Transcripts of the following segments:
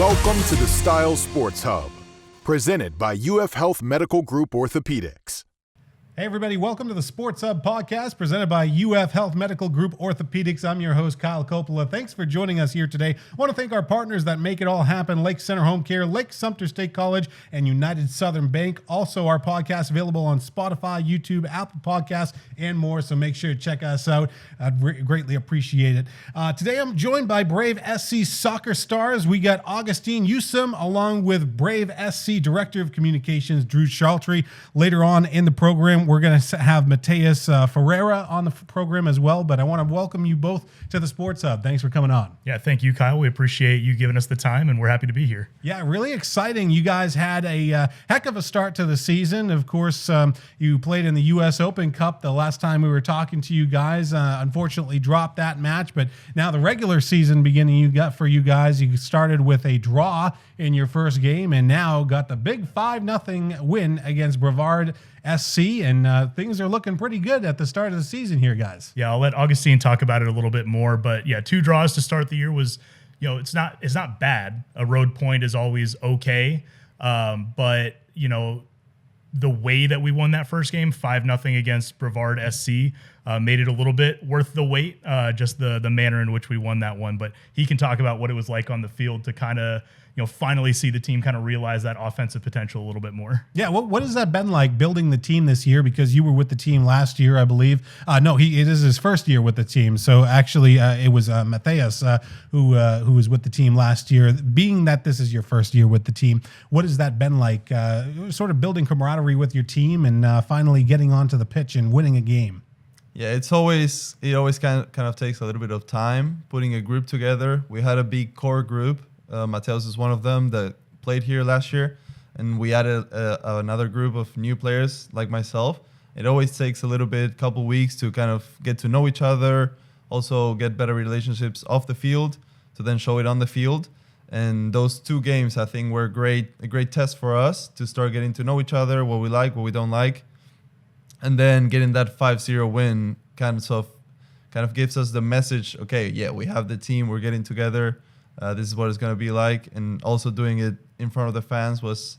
Welcome to the Style Sports Hub, presented by UF Health Medical Group Orthopaedics. Hey everybody, welcome to the Sports Hub podcast presented by UF Health Medical Group Orthopaedics. I'm your host, Kyle Coppola. Thanks for joining us here today. I want to thank our partners that make it all happen, Lake Center Home Care, Lake Sumter State College, and United Southern Bank. Also, our podcast available on Spotify, YouTube, Apple Podcasts, and more, so make sure to check us out. I'd greatly appreciate it. Today, I'm joined by Brave SC soccer stars. We got Agustin Iusem along with Brave SC Director of Communications, Drew Chaltry. Later on in the program, we're going to have Matheus Ferreira on the program as well, but I want to welcome you both to the Sports Hub. Thanks for coming on. Yeah, thank you, Kyle. We appreciate you giving us the time, and we're happy to be here. Yeah, really exciting. You guys had a heck of a start to the season. Of course, you played in the U.S. Open Cup the last time we were talking to you guys. Unfortunately, dropped that match, but now the regular season beginning for you guys. You started with a draw in your first game, and now got the big 5-0 win against Brevard SC, and things are looking pretty good at the start of the season here, guys. Yeah, I'll let Agustin talk about it a little bit more, but yeah, 2 draws to start the year was, it's not bad. A road point is always okay, but the way that we won that first game, 5-0 against Brevard SC, made it a little bit worth the wait, just the manner in which we won that one. But he can talk about what it was like on the field to kind of finally see the team kind of realize that offensive potential a little bit more. Yeah, what has that been like building the team this year? Because you were with the team last year, I believe. No, it is his first year with the team. So actually, it was Matheus who was with the team last year. Being that this is your first year with the team, what has that been like? Sort of building camaraderie with your team and finally getting onto the pitch and winning a game. Yeah, it always kind of takes a little bit of time putting a group together. We had a big core group. Matheus is one of them that played here last year, and we added another group of new players like myself. It always takes a little bit, couple weeks to kind of get to know each other, also get better relationships off the field to then show it on the field. And those 2 games, I think, were a great test for us to start getting to know each other, what we like, what we don't like. And then getting that 5-0 win kind of gives us the message, okay, yeah, we have the team, we're getting together. This is what it's going to be like. And also doing it in front of the fans was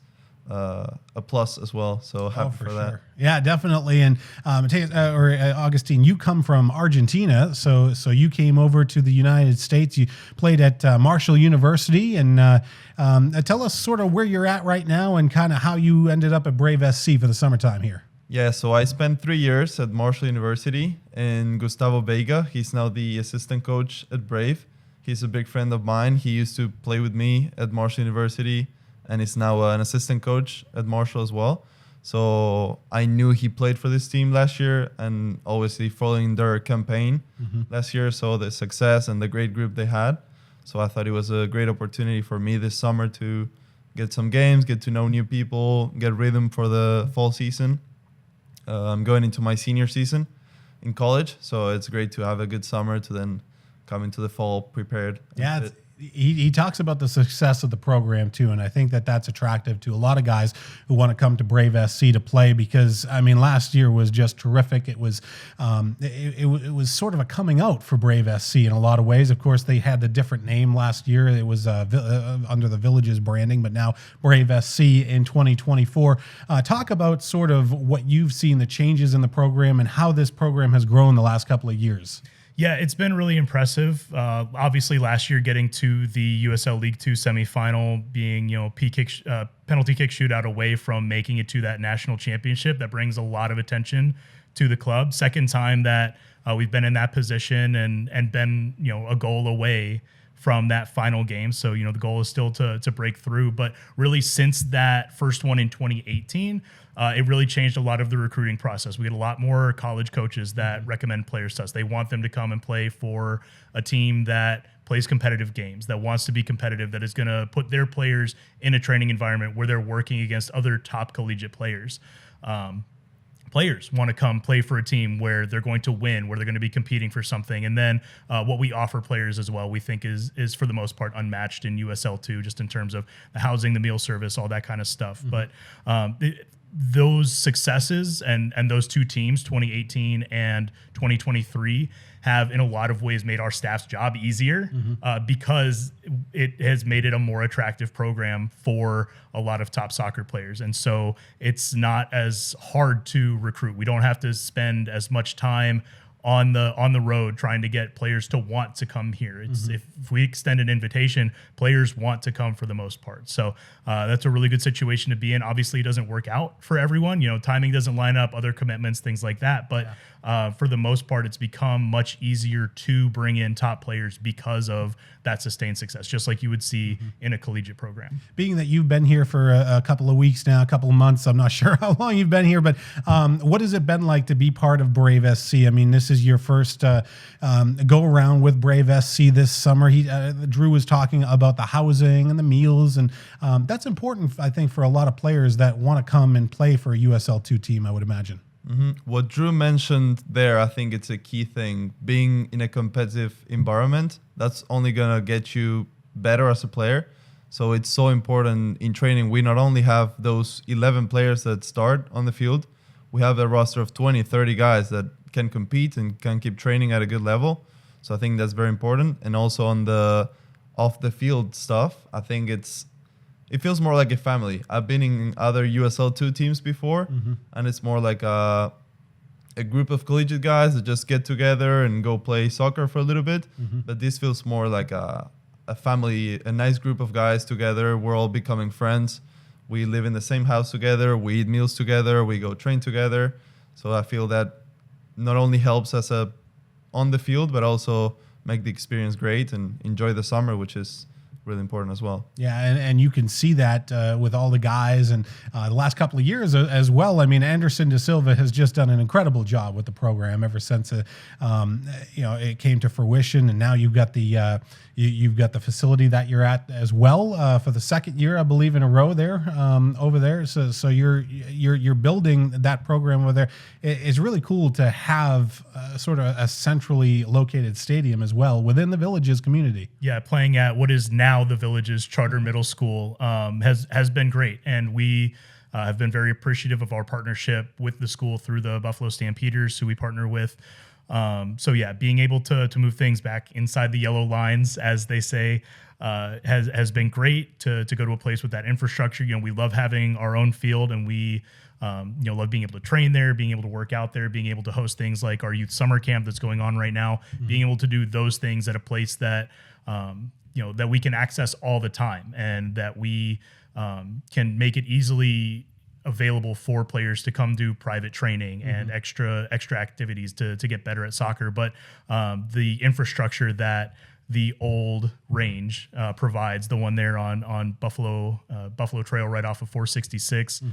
a plus as well. So happy for that. Yeah, definitely. And Agustin, you come from Argentina. So you came over to the United States. You played at Marshall University. And tell us sort of where you're at right now and kind of how you ended up at Brave SC for the summertime here. Yeah, so I spent 3 years at Marshall University, and Gustavo Veiga, he's now the assistant coach at Brave. He's a big friend of mine. He used to play with me at Marshall University, and is now an assistant coach at Marshall as well. So I knew he played for this team last year, and obviously following their campaign last year, saw the success and the great group they had. So I thought it was a great opportunity for me this summer to get some games, get to know new people, get rhythm for the fall season. I'm going into my senior season in college, so it's great to have a good summer to then come into the fall prepared. Yeah, he talks about the success of the program too, and I think that's attractive to a lot of guys who want to come to Brave SC to play, because I mean last year was just terrific. It was it was sort of a coming out for Brave SC in a lot of ways. Of course, they had the different name last year. It was under the Villages branding, but now Brave SC in 2024. Talk about sort of what you've seen, the changes in the program, and how this program has grown the last couple of years. Yeah, it's been really impressive. Obviously, last year getting to the USL League 2 semifinal, being penalty kick shootout away from making it to that national championship, that brings a lot of attention to the club. Second time that we've been in that position and been a goal away from that final game. So the goal is still to break through. But really, since that first one in 2018. It really changed a lot of the recruiting process. We get a lot more college coaches that recommend players to us. They want them to come and play for a team that plays competitive games, that wants to be competitive, that is going to put their players in a training environment where they're working against other top collegiate players. Players want to come play for a team where they're going to win, where they're going to be competing for something. And then what we offer players as well, we think is for the most part unmatched in USL2, just in terms of the housing, the meal service, all that kind of stuff. But those successes and those two teams, 2018 and 2023, have in a lot of ways made our staff's job easier because it has made it a more attractive program for a lot of top soccer players. And so it's not as hard to recruit. We don't have to spend as much time on the road trying to get players to want to come here. It's if we extend an invitation, players want to come for the most part. So that's a really good situation to be in. Obviously, it doesn't work out for everyone. Timing doesn't line up, other commitments, things like that. But for the most part, it's become much easier to bring in top players because of that sustained success, just like you would see in a collegiate program. Being that you've been here for a couple of weeks now, a couple of months, I'm not sure how long you've been here, but what has it been like to be part of Brave SC? I mean, this is your first go around with Brave SC this summer. Drew was talking about the housing and the meals, and that's important, I think, for a lot of players that want to come and play for a USL2 team, I would imagine. What Drew mentioned there, I think it's a key thing. Being in a competitive environment, that's only going to get you better as a player. So it's so important in training. We not only have those 11 players that start on the field, we have a roster of 20, 30 guys that can compete and can keep training at a good level. So I think that's very important. And also on the off the field stuff, I think it feels more like a family. I've been in other USL2 teams before, and it's more like a group of collegiate guys that just get together and go play soccer for a little bit. But this feels more like a family, a nice group of guys together. We're all becoming friends. We live in the same house together. We eat meals together. We go train together. So I feel that not only helps us on the field, but also make the experience great and enjoy the summer, which is really important as well. Yeah, and you can see that with all the guys and the last couple of years as well. I mean, Anderson de Silva has just done an incredible job with the program ever since it came to fruition, and now you've got the facility that you're at as well for the second year, I believe, in a row there over there. So you're building that program over there. It's really cool to have sort of a centrally located stadium as well within the Villages community. Yeah, playing at what is now the Villages Charter Middle School has been great, and we have been very appreciative of our partnership with the school through the Buffalo Stampeders, who we partner with. So yeah, being able to move things back inside the yellow lines, as they say, has been great to go to a place with that infrastructure. We love having our own field, and we love being able to train there, being able to work out there, being able to host things like our youth summer camp that's going on right now, being able to do those things at a place that that we can access all the time, and that we can make it easily available for players to come do private training and extra activities to get better at soccer. But the infrastructure that the old range provides, the one there on Buffalo Trail right off of 466.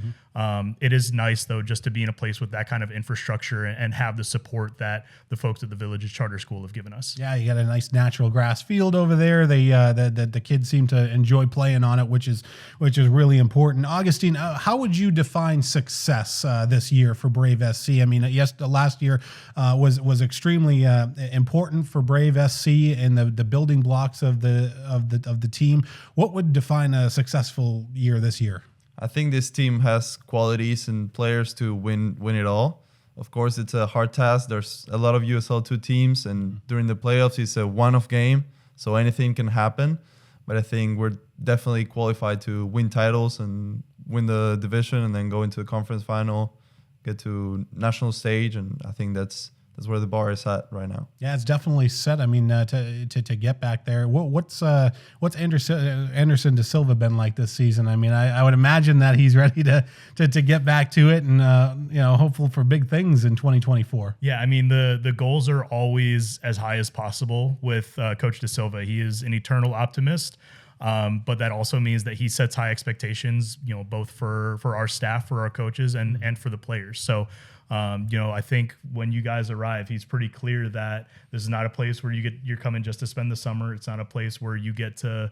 It is nice, though, just to be in a place with that kind of infrastructure and have the support that the folks at the Villages Charter School have given us. Yeah, you got a nice natural grass field over there. The kids seem to enjoy playing on it, which is really important. Augustine, how would you define success this year for Brave SC? I mean, yes, the last year was extremely important for Brave SC and the building blocks of the team. What would define a successful year this year? I think this team has qualities and players to win it all. Of course, it's a hard task. There's a lot of USL2 teams, and during the playoffs, it's a one-off game, so anything can happen. But I think we're definitely qualified to win titles and win the division, and then go into the conference final, get to national stage, and I think that's where the bar is at right now. Yeah, it's definitely set. I mean, to get back there, what's Anderson de Silva been like this season? I mean, I would imagine that he's ready to get back to it, and hopeful for big things in 2024. Yeah, I mean, the goals are always as high as possible with Coach de Silva. He is an eternal optimist. But that also means that he sets high expectations, both for our staff, for our coaches, and for the players. So I think when you guys arrive, he's pretty clear that this is not a place where you're coming just to spend the summer. It's not a place where you get to,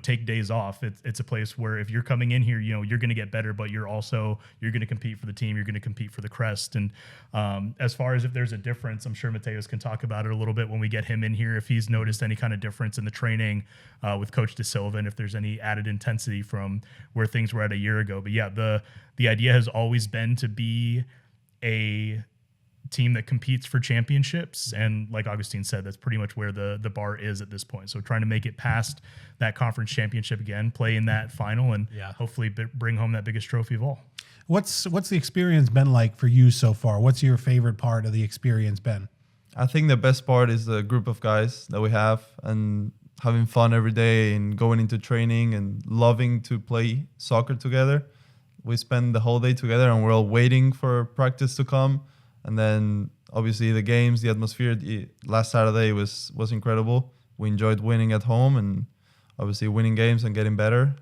take days off. It's a place where if you're coming in here, you're going to get better, but you're going to compete for the team. You're going to compete for the crest. And as far as if there's a difference, I'm sure Matheus can talk about it a little bit when we get him in here, if he's noticed any kind of difference in the training with Coach De Silva, and if there's any added intensity from where things were at a year ago. But yeah, the idea has always been to be a team that competes for championships, and like Agustin said, that's pretty much where the bar is at this point. So trying to make it past that conference championship again, play in that final, and hopefully bring home that biggest trophy of all. What's the experience been like for you so far? What's your favorite part of the experience been? I think the best part is the group of guys that we have and having fun every day and going into training and loving to play soccer together. We spend the whole day together and we're all waiting for practice to come. And then obviously the games, the atmosphere last Saturday was incredible. We enjoyed winning at home and obviously winning games and getting better.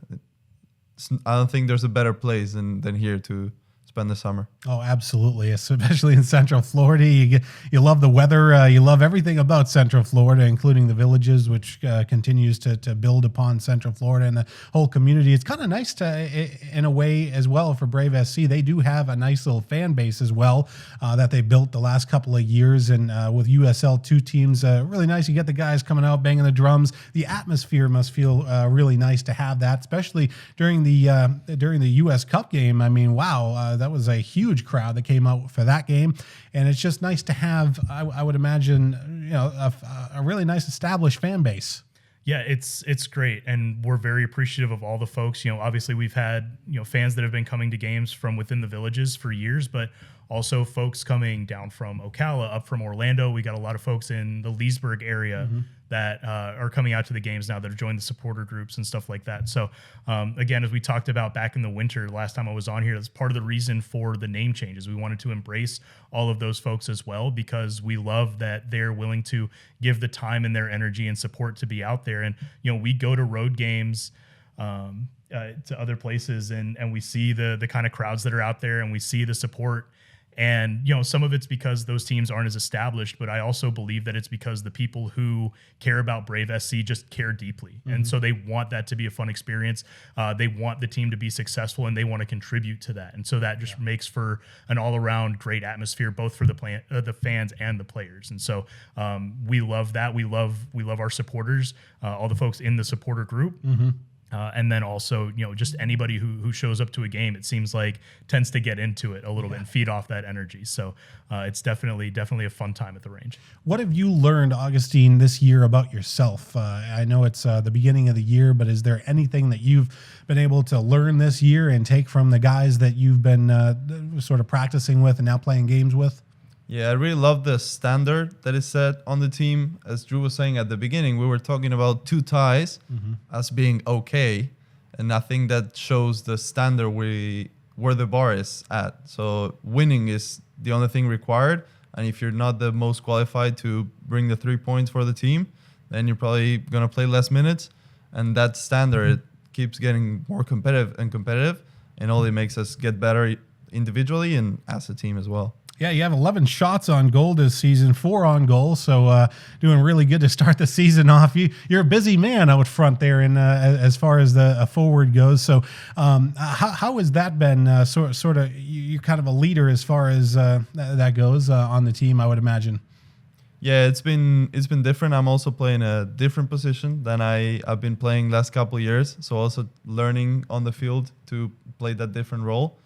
I don't think there's a better place than here to spend the summer. Oh, absolutely. Especially in Central Florida. You love the weather. You love everything about Central Florida, including the villages, which continues to build upon Central Florida and the whole community. It's kind of nice in a way as well for Brave SC. They do have a nice little fan base as well that they built the last couple of years. And with USL 2 teams, really nice. You get the guys coming out, banging the drums. The atmosphere must feel really nice to have that, especially during the US Cup game. I mean, wow, that was a huge crowd that came out for that game, and it's just nice to have, I would imagine, a really nice established fan base. Yeah, it's great, and we're very appreciative of all the folks. Obviously we've had fans that have been coming to games from within the villages for years, but also folks coming down from Ocala, up from Orlando. We got a lot of folks in the Leesburg area that are coming out to the games now that have joined the supporter groups and stuff like that. So again, as we talked about back in the winter, last time I was on here, that's part of the reason for the name changes. We wanted to embrace all of those folks as well, because we love that they're willing to give the time and their energy and support to be out there. And, we go to road games to other places and we see the kind of crowds that are out there, and we see the support. And, some of it's because those teams aren't as established, but I also believe that it's because the people who care about Brave SC just care deeply. And so they want that to be a fun experience. They want the team to be successful, and they want to contribute to that. And so that just makes for an all around great atmosphere, both for the fans and the players. And so we love that. We love our supporters, all the folks in the supporter group. And then also, just anybody who shows up to a game, it seems like tends to get into it a little bit and feed off that energy. So it's definitely a fun time at the range. What have you learned, Agustin, this year about yourself? I know it's the beginning of the year, but is there anything that you've been able to learn this year and take from the guys that you've been sort of practicing with and now playing games with? Yeah, I really love the standard that is set on the team. As Drew was saying at the beginning, we were talking about 2 ties as being okay, and I think that shows the standard where the bar is at. So winning is the only thing required, and if you're not the most qualified to bring the 3 points for the team, then you're probably going to play less minutes, and that standard keeps getting more competitive, and only makes us get better individually and as a team as well. Yeah, you have 11 shots on goal this season, 4 on goal, so doing really good to start the season off. You're a busy man out front there, and as far as the forward goes. So, how has that been? Sort of, you're kind of a leader as far as that goes on the team, I would imagine. Yeah, it's been different. I'm also playing a different position than I've been playing last couple of years. So also learning on the field to play that different role.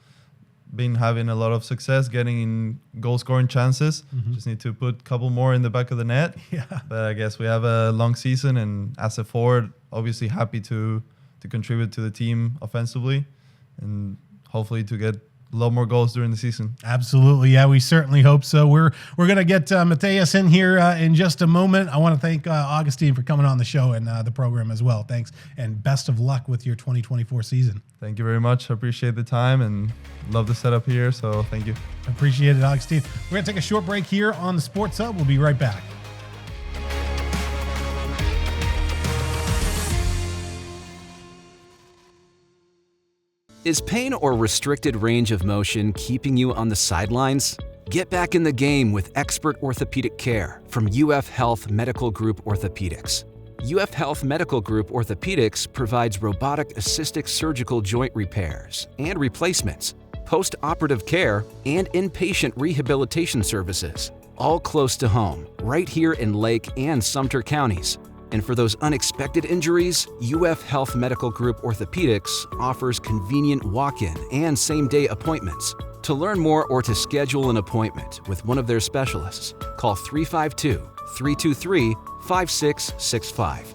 Been having a lot of success getting in goal scoring chances. Just need to put a couple more in the back of the net. Yeah. But I guess we have a long season, and as a forward, obviously happy to contribute to the team offensively, and hopefully to get a lot more goals during the season. Absolutely. Yeah, we certainly hope so. We're going to get Matheus in here in just a moment. I want to thank Agustin for coming on the show and the program as well. Thanks, and best of luck with your 2024 season. Thank you very much. I appreciate the time and love the setup here, so thank you. Appreciate it, Agustin. We're going to take a short break here on the Sports Hub. We'll be right back. Is pain or restricted range of motion keeping you on the sidelines? Get back in the game with expert orthopedic care from UF Health Medical Group Orthopaedics. UF Health Medical Group Orthopaedics provides robotic-assisted surgical joint repairs and replacements, post-operative care, and inpatient rehabilitation services, all close to home, right here in Lake and Sumter counties. And for those unexpected injuries, UF Health Medical Group Orthopaedics offers convenient walk-in and same-day appointments. To learn more or to schedule an appointment with one of their specialists, call 352-323-5665.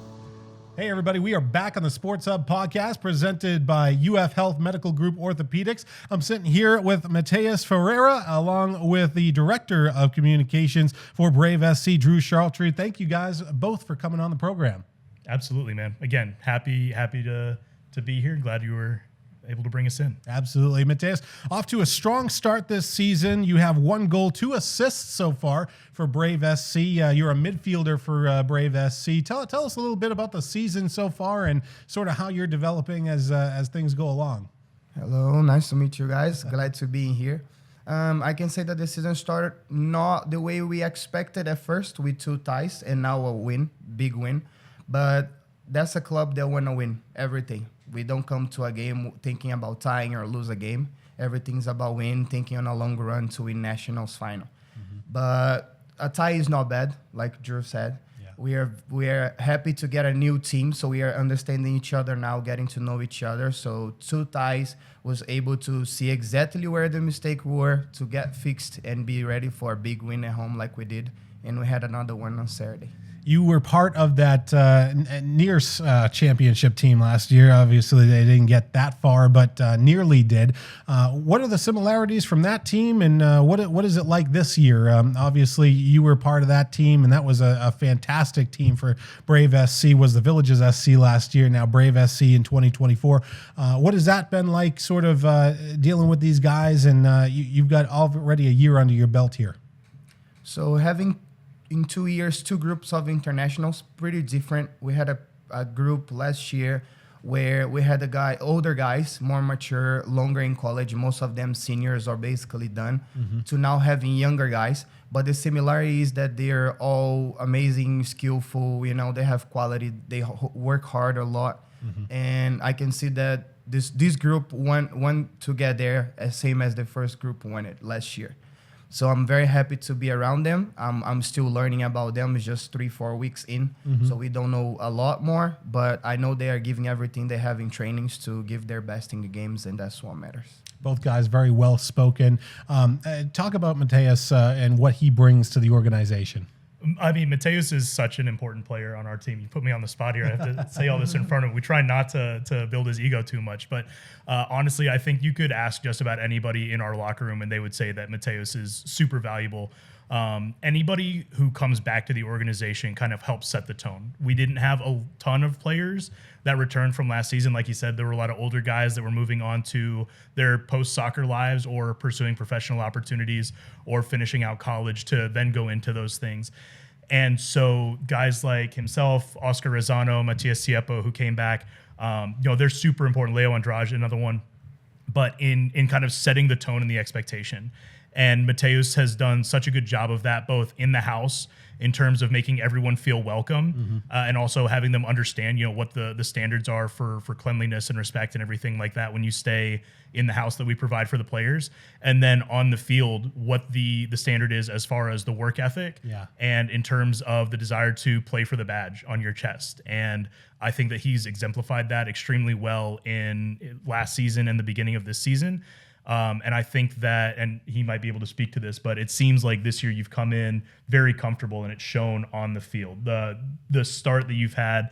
Hey everybody, we are back on the Sports Hub podcast presented by UF Health Medical Group Orthopaedics. I'm sitting here with Matheus Ferreira along with the Director of Communications for Brave SC, Drew Chaltry. Thank you guys both for coming on the program. Absolutely, man. Again, happy to be here. Glad you were able to bring us in. Absolutely. Matheus, off to a strong start this season. You have 1 goal, 2 assists so far for Brave SC. You're a midfielder for Brave SC. Tell us a little bit about the season so far and sort of how you're developing as things go along. Hello, nice to meet you guys. Glad to be here. I can say that the season started not the way we expected at first with 2 ties and now a win, big win. But that's a club that want to win everything. We don't come to a game thinking about tying or lose a game. Everything's about win, thinking on a long run to win nationals final. Mm-hmm. But a tie is not bad, like Drew said. Yeah. We are happy to get a new team, so we are understanding each other now, getting to know each other. So 2 ties was able to see exactly where the mistakes were to get fixed and be ready for a big win at home like we did. And we had another one on Saturday. You were part of that near championship team last year. Obviously, they didn't get that far, but nearly did. What are the similarities from that team, and what is it like this year? Obviously, you were part of that team, and that was a fantastic team for Brave SC. Was the Villages SC last year, now Brave SC in 2024. What has that been like, sort of dealing with these guys? And you've got already a year under your belt here. So having in 2 years, 2 groups of internationals, pretty different. We had a group last year where we had older guys, more mature, longer in college, most of them seniors or basically done, to now having younger guys. But the similarity is that they're all amazing, skillful, they have quality, they work hard a lot. And I can see that this group want to get there, same as the first group wanted last year. So I'm very happy to be around them. I'm still learning about them. It's just 3-4 weeks in, so we don't know a lot more. But I know they are giving everything they have in trainings to give their best in the games, and that's what matters. Both guys very well spoken. Talk about Matheus and what he brings to the organization. I mean, Matheus is such an important player on our team. You put me on the spot here. I have to say all this in front of him. We try not to build his ego too much. But honestly, I think you could ask just about anybody in our locker room, and they would say that Matheus is super valuable. Anybody who comes back to the organization kind of helps set the tone. We didn't have a ton of players that returned from last season. Like you said, there were a lot of older guys that were moving on to their post-soccer lives or pursuing professional opportunities or finishing out college to then go into those things. And so guys like himself, Oscar Rezano, Matias Siepo, who came back, they're super important. Leo Andrade, another one. But in kind of setting the tone and the expectation. And Matheus has done such a good job of that, both in the house in terms of making everyone feel welcome and also having them understand, what the standards are for cleanliness and respect and everything like that when you stay in the house that we provide for the players. And then on the field, what the standard is as far as the work ethic and in terms of the desire to play for the badge on your chest. And I think that he's exemplified that extremely well in last season and the beginning of this season. And I think that, and he might be able to speak to this, but it seems like this year you've come in very comfortable and it's shown on the field. The start that you've had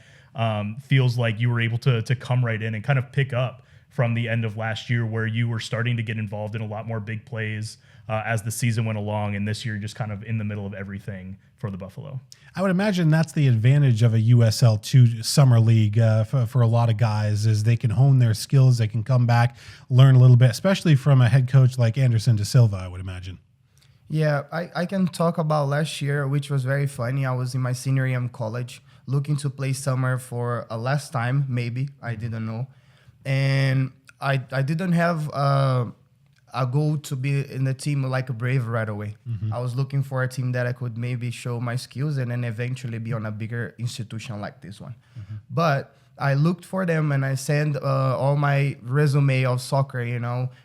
feels like you were able to come right in and kind of pick up from the end of last year where you were starting to get involved in a lot more big plays as the season went along. And this year just kind of in the middle of everything for the Buffalo. I would imagine that's the advantage of a USL2 summer league for a lot of guys is they can hone their skills. They can come back, learn a little bit, especially from a head coach like Anderson da Silva, I would imagine. Yeah, I can talk about last year, which was very funny. I was in my senior year in college looking to play summer for a last time, maybe. I didn't know. And I didn't have a goal to be in the team like a Brave right away. I was looking for a team that I could maybe show my skills and then eventually be on a bigger institution like this one. But I looked for them and I sent all my resume of soccer,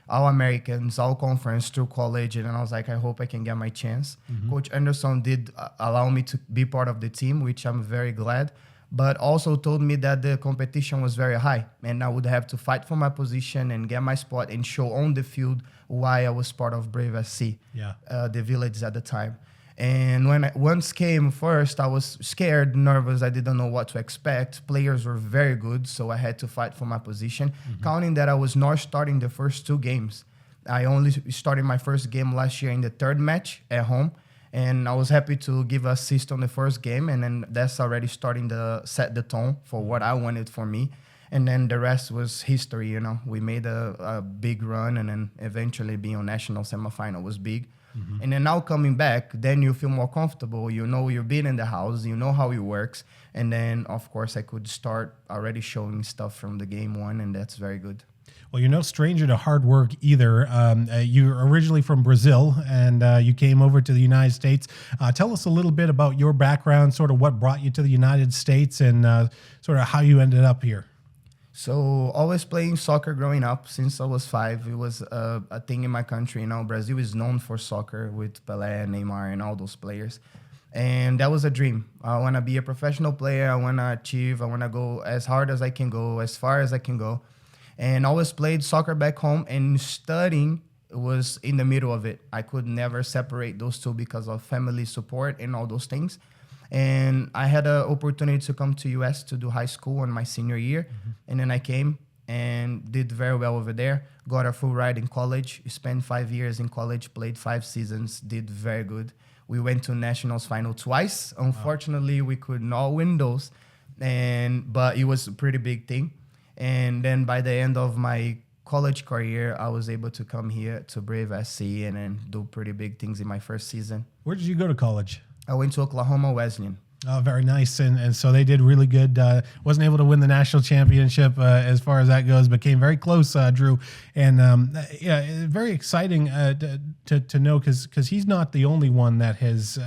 all Americans, all conference through college. And I was like, I hope I can get my chance. Coach Anderson did allow me to be part of the team, which I'm very glad, but also told me that the competition was very high and I would have to fight for my position and get my spot and show on the field why I was part of Brave SC, the village at the time. And when I once came first, I was scared, nervous. I didn't know what to expect. Players were very good, so I had to fight for my position. Counting that I was not starting the first 2 games. I only started my first game last year in the 3rd match at home. And I was happy to give assist on the first game. And then that's already starting to set the tone for what I wanted for me. And then the rest was history, We made a big run and then eventually being on national semifinal was big. And then now coming back, then you feel more comfortable. You've been in the house, you know how it works. And then, of course, I could start already showing stuff from the game 1, and that's very good. Well, you're no stranger to hard work either. You're originally from Brazil, and you came over to the United States. Tell us a little bit about your background, sort of what brought you to the United States, and sort of how you ended up here. So always playing soccer growing up since I was 5. It was a thing in my country. Brazil is known for soccer with Pelé, Neymar, and all those players. And that was a dream. I want to be a professional player. I want to achieve. I want to go as hard as I can go, as far as I can go. And always played soccer back home, and studying was in the middle of it. I could never separate those two because of family support and all those things. And I had an opportunity to come to US to do high school in my senior year. And then I came and did very well over there. Got a full ride in college, spent 5 years in college, played 5 seasons, did very good. We went to nationals final twice. Unfortunately, we could not win those, but it was a pretty big thing. And then by the end of my college career, I was able to come here to Brave SC and then do pretty big things in my first season. Where did you go to college? I went to Oklahoma Wesleyan. Oh, very nice. And so they did really good. Wasn't able to win the national championship as far as that goes, but came very close, Drew. And very exciting to know because he's not the only one that has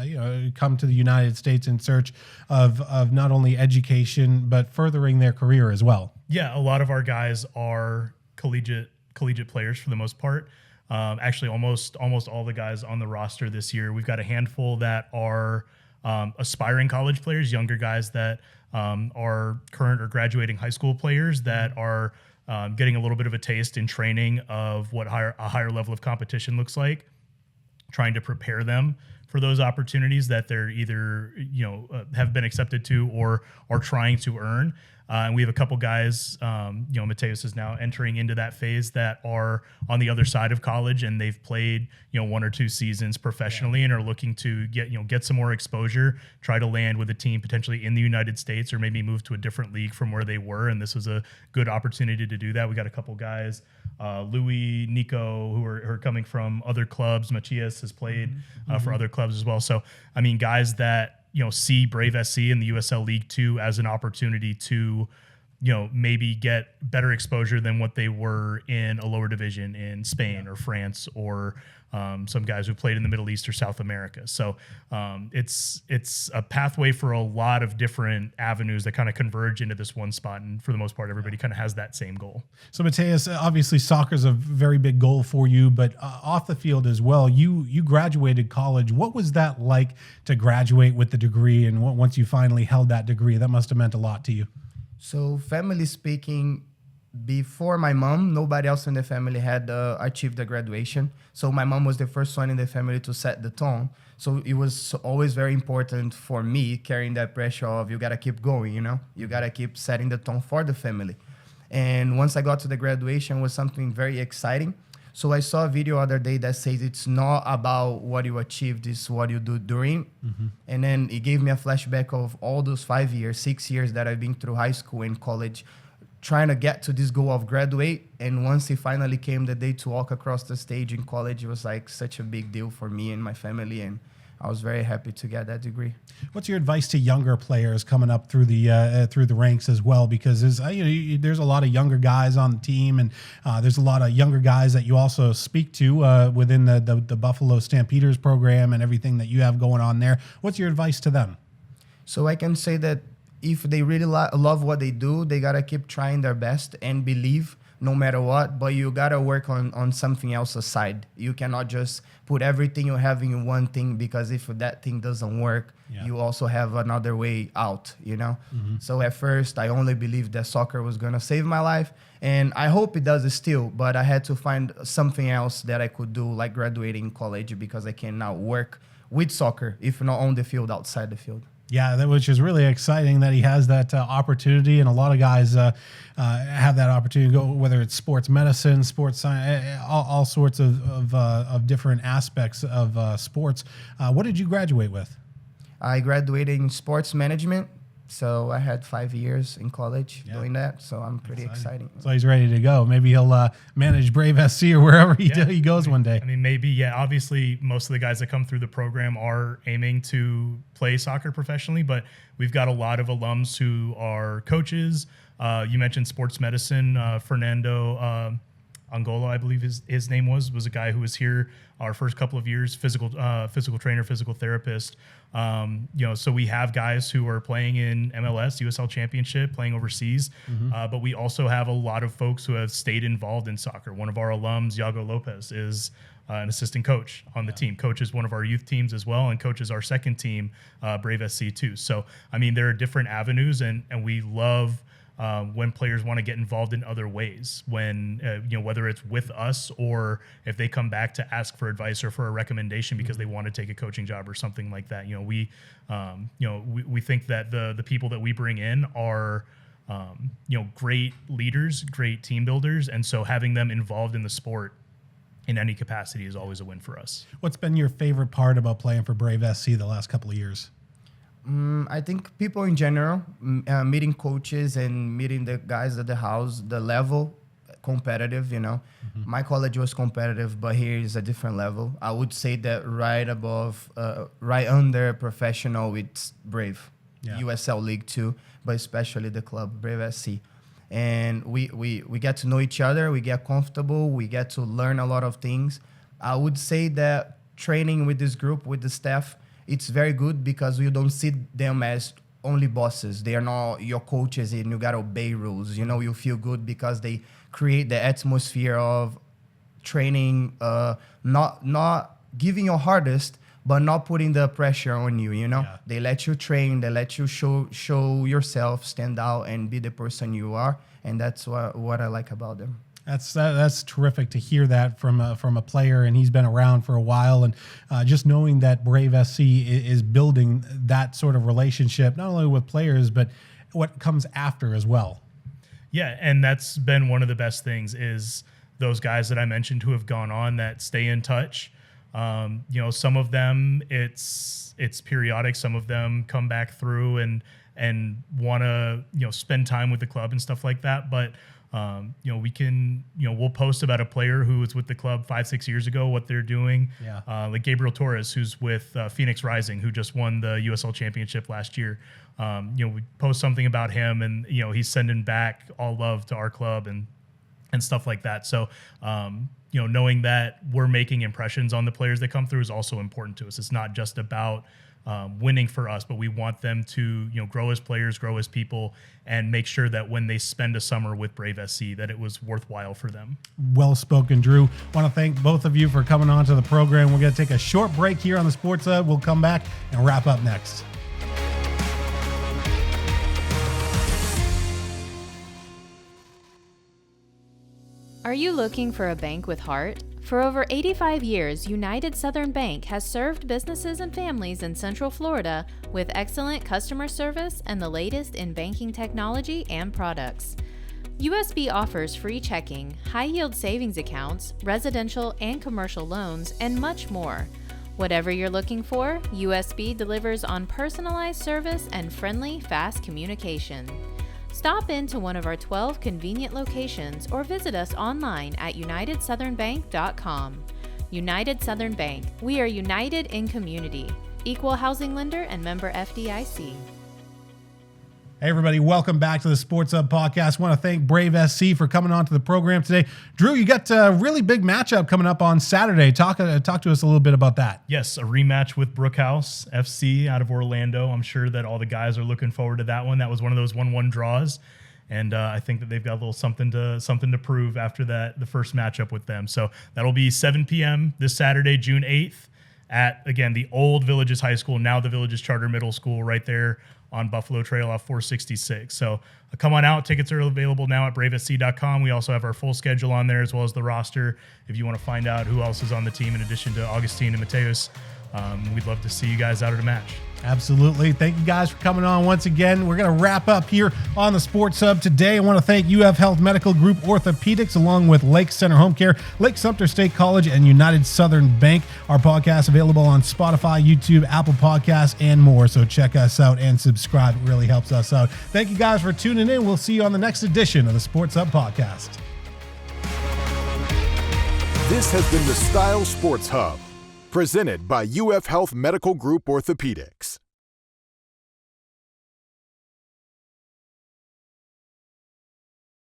come to the United States in search of not only education, but furthering their career as well. Yeah, a lot of our guys are collegiate players for the most part. Actually, almost all the guys on the roster this year. We've got a handful that are aspiring college players, younger guys that are current or graduating high school players that are getting a little bit of a taste in training of what a higher level of competition looks like, trying to prepare them for those opportunities that they're either have been accepted to or are trying to earn. And we have a couple guys, Matheus is now entering into that phase that are on the other side of college, and they've played, 1 or 2 seasons professionally and are looking to get some more exposure, try to land with a team potentially in the United States or maybe move to a different league from where they were. And this was a good opportunity to do that. We got a couple guys, Louis, Nico, who are coming from other clubs. Matthias has played for other clubs as well. So, I mean, guys that, see Brave SC in the USL League 2 as an opportunity to, maybe get better exposure than what they were in a lower division in Spain or France or some guys who played in the Middle East or South America. So it's a pathway for a lot of different avenues that kind of converge into this one spot. And for the most part, everybody kind of has that same goal. So Matheus, obviously soccer is a very big goal for you, but off the field as well, you graduated college. What was that like to graduate with the degree? And once you finally held that degree, that must have meant a lot to you. So family speaking, before my mom, nobody else in the family had achieved the graduation. So my mom was the first one in the family to set the tone. So it was always very important for me carrying that pressure of you got to keep going, you got to keep setting the tone for the family. And once I got to the graduation, it was something very exciting. So I saw a video other day that says it's not about what you achieved, it's what you do during. And then it gave me a flashback of all those 5 years, 6 years that I've been through high school and college, trying to get to this goal of graduate. And once it finally came the day to walk across the stage in college, it was like such a big deal for me and my family. And I was very happy to get that degree. What's your advice to younger players coming up through the ranks as well? Because there's a lot of younger guys on the team, and there's a lot of younger guys that you also speak to within the Buffalo Stampeders program and everything that you have going on there. What's your advice to them? So I can say that if they really love what they do, they gotta keep trying their best and believe no matter what, but you gotta work on something else aside. You cannot just put everything you have in one thing, because if that thing doesn't work, you also have another way out, you know? So at first, I only believed that soccer was gonna save my life, and I hope it does still, but I had to find something else that I could do, like graduating college, because I can now work with soccer, if not on the field, outside the field. Yeah, which is really exciting that he has that opportunity, and a lot of guys have that opportunity to go, whether it's sports medicine, sports science, all sorts of different aspects of sports. What did you graduate with? I graduated in sports management, so I had 5 years in college doing that, so I'm pretty excited. So he's ready to go. Maybe he'll manage Brave SC or wherever he goes one day. I mean, maybe, obviously, most of the guys that come through the program are aiming to play soccer professionally, but we've got a lot of alums who are coaches. You mentioned sports medicine. Fernando Angola, I believe his name was a guy who was here our first couple of years, physical trainer, physical therapist. So we have guys who are playing in MLS, USL Championship, playing overseas, but we also have a lot of folks who have stayed involved in soccer. One of our alums, Iago Lopez, is an assistant coach on the team, coaches one of our youth teams as well, and coaches our second team, Brave SC too. So, I mean, there are different avenues, and we love when players want to get involved in other ways, when, whether it's with us or if they come back to ask for advice or for a recommendation because they want to take a coaching job or something like that. We think that the people that we bring in are, great leaders, great team builders. And so having them involved in the sport in any capacity is always a win for us. What's been your favorite part about playing for Brave SC the last couple of years? I think people in general, meeting coaches and meeting the guys at the house, the level, competitive, My college was competitive, but here is a different level. I would say that right above, right under professional, it's Brave, USL League 2, but especially the club, Brave SC. And we get to know each other, we get comfortable, we get to learn a lot of things. I would say that training with this group, with the staff, it's very good because you don't see them as only bosses. They are not your coaches and you got to obey rules. You feel good because they create the atmosphere of training, not giving your hardest, but not putting the pressure on you, They let you train, they let you show yourself, stand out and be the person you are. And that's what I like about them. That's terrific to hear that from a player, and he's been around for a while, and just knowing that Brave SC is building that sort of relationship, not only with players, but what comes after as well. Yeah, and that's been one of the best things is those guys that I mentioned who have gone on that stay in touch. Some of them it's periodic. Some of them come back through and want to spend time with the club and stuff like that, but we'll post about a player who was with the club 5-6 years ago, what they're doing. Like Gabriel Torres, who's with Phoenix Rising, who just won the USL Championship last year. We post something about him, and he's sending back all love to our club and stuff like that. So knowing that we're making impressions on the players that come through is also important to us. It's not just about winning for us, but we want them to grow as players, grow as people, and make sure that when they spend a summer with Brave SC, that it was worthwhile for them. Well spoken, Drew. Want to thank both of you for coming on to the program. We're going to take a short break here on the Sports Hub. We'll come back and wrap up next. Are you looking for a bank with heart? For over 85 years, United Southern Bank has served businesses and families in Central Florida with excellent customer service and the latest in banking technology and products. USB offers free checking, high-yield savings accounts, residential and commercial loans, and much more. Whatever you're looking for, USB delivers on personalized service and friendly, fast communication. Stop into one of our 12 convenient locations or visit us online at unitedsouthernbank.com. United Southern Bank, we are united in community. Equal housing lender and member FDIC. Hey everybody, welcome back to the Sports Hub podcast. Want to thank Brave SC for coming on to the program today. Drew, you got a really big matchup coming up on Saturday. Talk to us a little bit about that. Yes, a rematch with Brookhouse FC out of Orlando. I'm sure that all the guys are looking forward to that one. That was one of those 1-1 draws, and I think that they've got a little something to prove after the first matchup with them. So that'll be 7 p.m. this Saturday, June 8th, at again the old Villages High School, now the Villages Charter Middle School, right there on Buffalo Trail off 466. So come on out. Tickets are available now at bravesc.com. We also have our full schedule on there as well as the roster. If you want to find out who else is on the team in addition to Agustin and Matheus, we'd love to see you guys out at a match. Absolutely. Thank you guys for coming on once again. We're going to wrap up here on the Sports Hub today. I want to thank UF Health Medical Group Orthopaedics along with Lake Center Home Care, Lake Sumter State College, and United Southern Bank. Our podcast available on Spotify, YouTube, Apple Podcasts, and more. So check us out and subscribe. It really helps us out. Thank you guys for tuning in. We'll see you on the next edition of the Sports Hub podcast. This has been the Style Sports Hub, presented by UF Health Medical Group Orthopaedics.